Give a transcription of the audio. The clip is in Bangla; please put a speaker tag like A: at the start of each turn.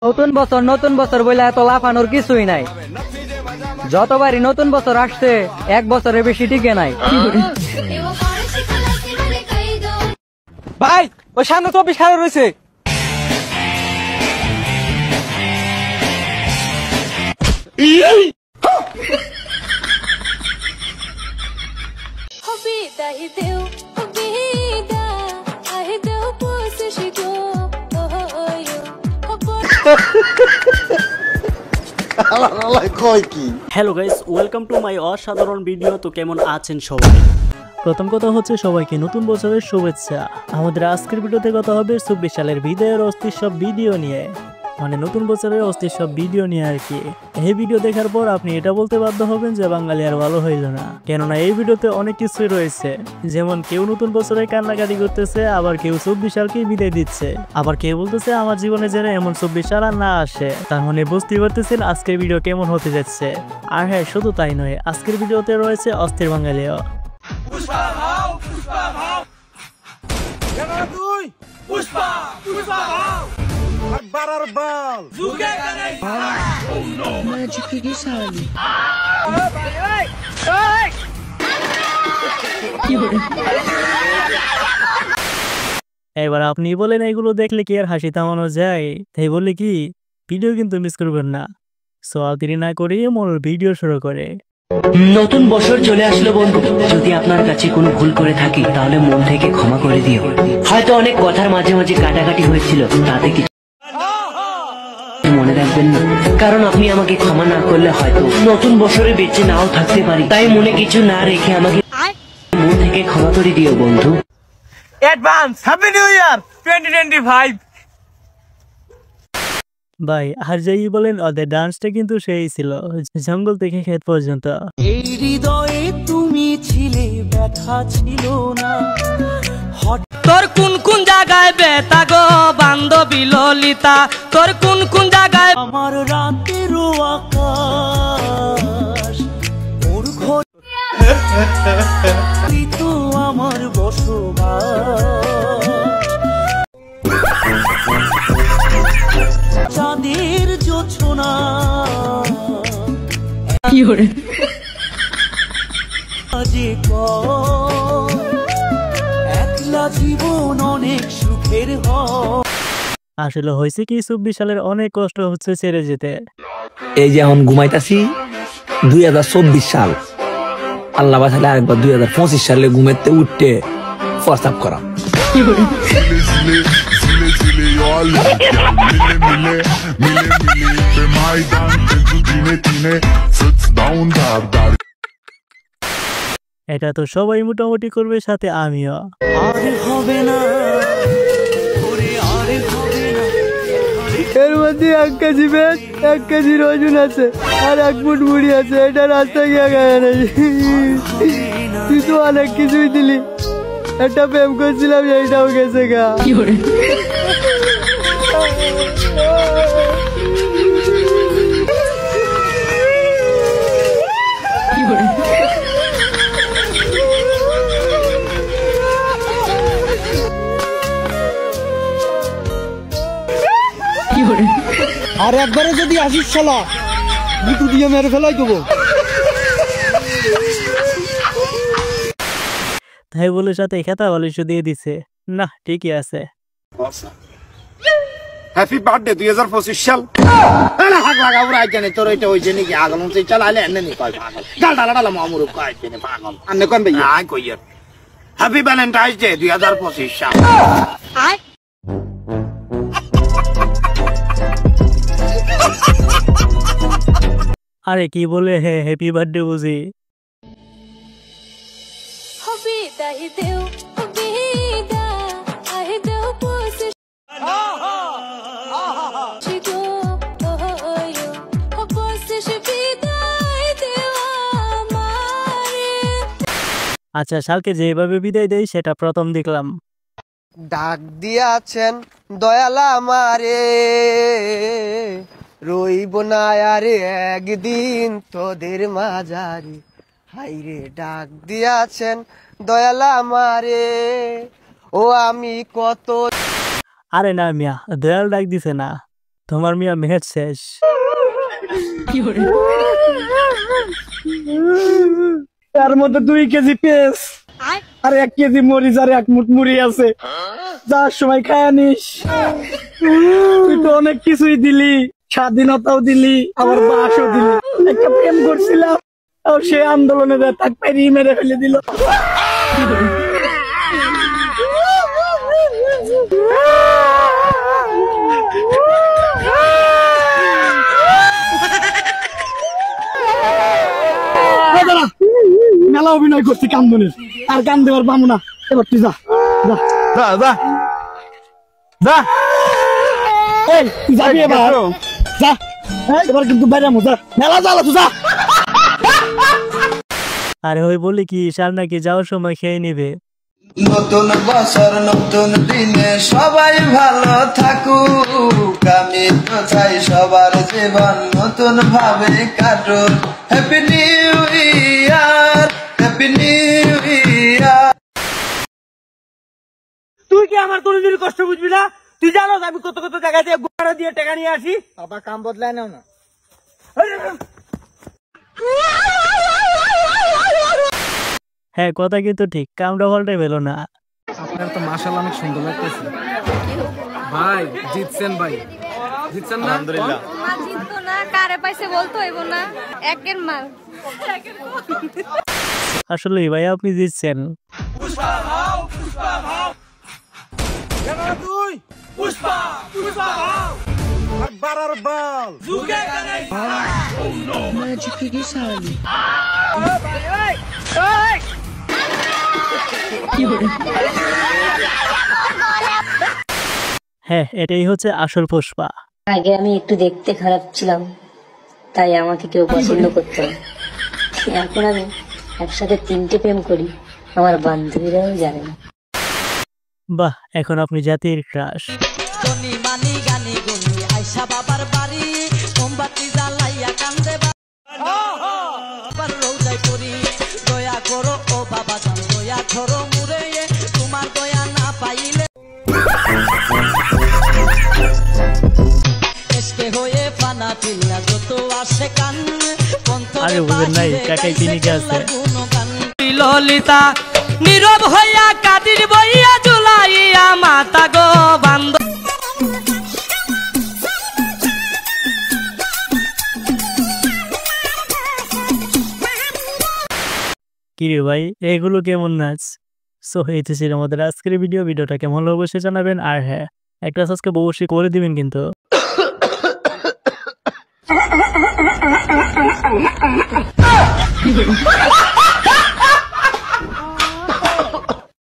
A: নতুন বছর বলে এত লাফানোর কিছুই নাই। যতবারই নতুন বছর আসছে 1 বছরের বেশি টিকে নাই।
B: ভাই ওই সামনে 24 খারাপ রয়েছে।
C: Hello guys, welcome to my অসাধারণ ভিডিও। তো কেমন আছেন সবাই? প্রথম কথা হচ্ছে সবাইকে নতুন বছরের শুভেচ্ছা। আমাদের আজকের ভিডিওতে কথা হবে 24 সালের বিদায়ের অস্থির সব ভিডিও নিয়ে, মানে নতুন বছরের অস্থির সব ভিডিও নিয়ে আর কি। এই ভিডিও দেখার পর আপনি এটা বলতে বাধ্য হবেন যে বাঙালি আর ভালো হইল না, কেননা এই ভিডিওতে অনেক কিছুই রয়েছে। যেমন কেউ নতুন বছরে কান্নাকাটি করতেছে, আবার কেউ 24 সালকেই বিদায় দিচ্ছে, আবার কেউ বলতেছে আমার জীবনে যেন এমন 24 সাল আর না আসে। তার মানে বুঝতে পারতেছেন আজকের ভিডিও কেমন হতে যাচ্ছে। আর হ্যাঁ, শুধু তাই নয়, আজকের ভিডিওতে রয়েছে অস্থির বাঙালিও। এবার আপনি বলেন এগুলো দেখলে কি আর হাসি থামানো যায়? তাই বলে কি ভিডিও কিন্তু মিস করবেন না। সো আর দেরি না করে মূল ভিডিও শুরু করে।
D: নতুন বছর চলে আসলো বন্ধু, যদি আপনার কাছে কোনো ভুল করে থাকি তাহলে মন থেকে ক্ষমা করে দিও। হয়তো অনেক কথার মাঝে মাঝে কাটাকাটি হয়েছিল, তাতে কিছু মনে রাখবেন না, কারণ আপনি আমাকে ক্ষমা না করলে হয়তো নতুন বছরে বেঁচে নাও থাকতে পারি। তাই মনে কিছু না রেখে আমাকে মন থেকে ক্ষমা করে দিও বন্ধু।
B: Advance happy new year 2025।
C: ভাই আর যাই বলেন, ওদের ডান্সটা কিন্তু সেই ছিল, জঙ্গল থেকে ক্ষেত পর্যন্ত।
E: এই হৃদয়ে তুমি ছিলে, ব্যথা ছিল না।
A: তোর কোন কোন জায়গায় বেতা গো বান্ধবী ললিতা, তোর কোন কোন জায়গায়
E: আমার রাতেরও আকাশ ওর ঘর তো আমার বসবাস। চাঁদের জোছনা কি হরে যে একলা জীবন অনেক সুখের হয়।
C: আসলে হয়েছে কি, 24 সালের অনেক কষ্ট হচ্ছে ছেড়ে যেতে।
F: এই যে এখন ঘুমাইতাছি 2024 সাল, আল্লাহ বাঁচালে আরেকবার 2025 সালে ঘুমেতে উঠতে প্রস্তাব করা।
C: এটা তো সবাই মোটামুটি করবে, সাথে আমিও।
E: আর হবে না ওরে, আর হবে না।
A: এর মধ্যে 1 কেজি বেশ 1 কেজি রসুন আছে আর 1 ফুট মুড়ি আছে। এটা রাস্তা গিয়ে গায়ে নাই। তুই তো অনেক কিছুই দিলি, একটা প্রেম করছিলাম এইটাও গেছে গা।
B: আর একবারে যদি আসিস শালা বুটু দিয়ে মেরে ফেলাই দেবো।
C: তাই বলে সাথে খেতা বালিশ দিয়ে দিছে না, ঠিকই আছে।
G: হ্যাপি বার্থডে 2025 সাল। আরে হাক লাগা পুরা আইজনে তোর এটা হইছে নাকি? আগল হইছে চল আইলে এনে নি কয় পাগল ডাল ডাল ডাল মামুর কয় আইজনে পাগল আন্নে কোন ভাই আই কইয়ার। হ্যাপি ভ্যালেন্টাইন্স ডে 2025 সাল।
C: আরে কি বলে হে হ্যাপি বার্থডে বুঝি। আচ্ছা, সালকে যেভাবে বিদায় দেয় সেটা প্রথম দেখলাম।
H: ডাক দিয়াছেন দয়াল আমারে, রইব না আরে একদিন তোদের মাঝারে। হাইরে ডাক দিয়াছেন দয়াল আমারে, ও আমি কত।
C: আরে না মিয়া, দয়াল ডাক দিছে না, তোমার মিয়া মেহের শেষ।
A: তার মধ্যে 2 কেজি পেঁয়াজ আর 1 কেজি মরিচ আর 1 মুঠ মুড়ি আছে, যার সময় খায় নিস। তুই তো অনেক কিছুই দিলি, স্বাধীনতাও দিলি, আবার বাসও দিলি। একটা প্রেম করছিলাম, আর সে আন্দোলনে তাক পেরিয়ে মেরে ফেলে দিল। মেলা অভিনয় করছি কান্দনের, আর কান দেওয়ার পাবো না। এবার তুই যা যা যা যা যা, এই তুই যাবি এবার, যা এবার কিন্তু বাইরে যা, মেলা জ্বালা তুই যা।
C: আরে ওই বলি কি সার নাকি যাওয়ার সময় খেয়ে নিবে।
I: নতুন বছর নতুন দিনে সবাই ভালো থাকুক, আমি তো চাই সবার জীবন নতুন ভাবে কাটুক। Happy new year, happy new year.
A: তুই কি আমার কোনদিন কষ্ট বুঝবি না? তুই জানো আমি কত কত জায়গা দিয়ে গোড়া দিয়ে টাকা নিয়ে আসি। বাবা কাম বদলায় নাও না।
C: হ্যাঁ কথা কিন্তু ঠিক, কামটা পাল্টাই পেলো না।
B: আপনার তো মাশাআল্লাহ অনেক সুন্দর লাগতেছে ভাই। জিতছেন ভাই, জিতছেন না? আলহামদুলিল্লাহ।
J: মা জিততো না, কারে পাইছে বলতো হইব না, একের মাল।
C: আসলে ভাই আপনি জিতছেন। হ্যাঁ এটাই হচ্ছে আসল পুষ্পা।
K: আগে আমি একটু দেখতে খারাপ ছিলাম, তাই আমাকে কেউ পছন্দ করতো না। এখন আমি একসাথে 3টে প্রেম করি, আমার বান্ধবীরাও জানে না।
C: বাহ, এখন আপনি জাতির ক্রাশ। আরে বুঝেন নাই কাকাই কিনিকে আছে।
E: ললিতা নীরব হইয়া কাদির বইয়া জুলাইয়া মাতা গো বান্দ।
C: কিরে ভাই এগুলো কেমন নাচ? সো এই তো ছিল আমাদের আজকের ভিডিওটা কেমন হলো অবশ্যই জানাবেন। আর হ্যাঁ একটা সাবস্ক্রাইব অবশ্যই করে দিবেন কিন্তু।